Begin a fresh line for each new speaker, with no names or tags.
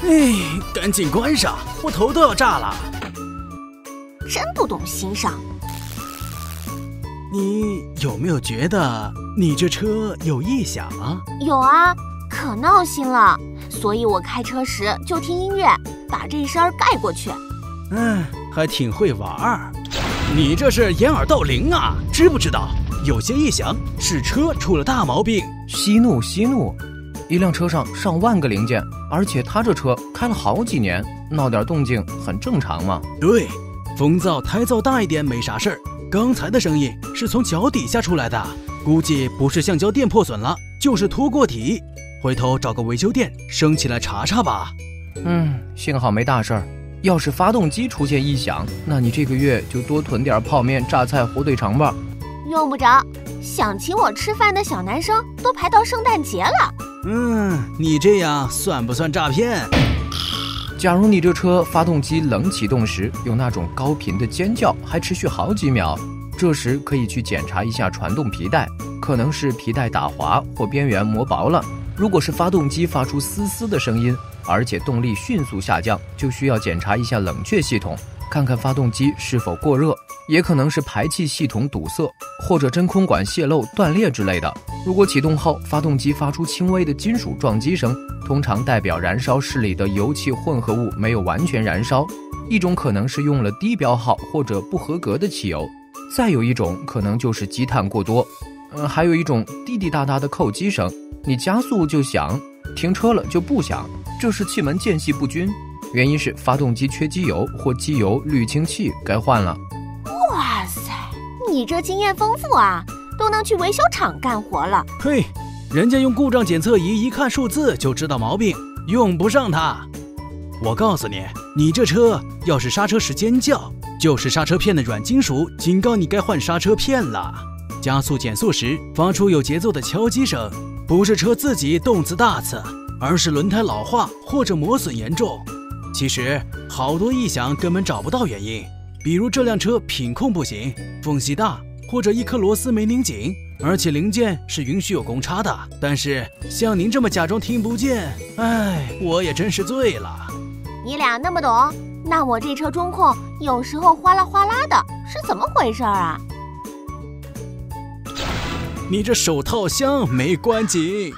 哎，赶紧关上，我头都要炸了。
真不懂欣赏。
你有没有觉得你这车有异响啊？
有啊，可闹心了，所以我开车时就听音乐，把这声儿盖过去。
还挺会玩儿。你这是掩耳盗铃啊，知不知道？有些异响是车出了大毛病。
息怒，一辆车上上万个零件，而且他这车开了好几年，闹点动静很正常嘛。
对，风噪胎噪大一点没啥事儿。刚才的声音是从脚底下出来的，估计不是橡胶垫破损了，就是脱过体。回头找个维修店升起来查查吧。
幸好没大事儿。要是发动机出现异响，那你这个月就多囤点泡面、榨菜、火腿肠吧。
用不着，想请我吃饭的小男生都排到圣诞节了。
你这样算不算诈骗？
假如你这车发动机冷启动时有那种高频的尖叫，还持续好几秒，这时可以去检查一下传动皮带，可能是皮带打滑或边缘磨薄了。如果是发动机发出嘶嘶的声音，而且动力迅速下降，就需要检查一下冷却系统，看看发动机是否过热，也可能是排气系统堵塞或者真空管泄漏断裂之类的。如果启动后发动机发出轻微的金属撞击声，通常代表燃烧室里的油气混合物没有完全燃烧，一种可能是用了低标号或者不合格的汽油，再有一种可能就是积碳过多。还有一种滴滴答答的扣机声，你加速就响，停车了就不响，这是气门间隙不均，原因是发动机缺机油或机油滤清器该换了。
哇塞，你这经验丰富啊，都能去维修厂干活了。
嘿，人家用故障检测仪一看数字就知道毛病，用不上它。我告诉你，你这车要是刹车时尖叫，就是刹车片的软金属警告你该换刹车片了。加速减速时发出有节奏的敲击声，不是车自己动次大次，而是轮胎老化或者磨损严重。其实好多异响根本找不到原因，比如这辆车品控不行，缝隙大，或者一颗螺丝没拧紧，而且零件是允许有公差的。但是像您这么假装听不见，我也真是醉了。
你俩那么懂，那我这车中控有时候哗啦哗啦的，是怎么回事啊？
你这手套箱没关紧。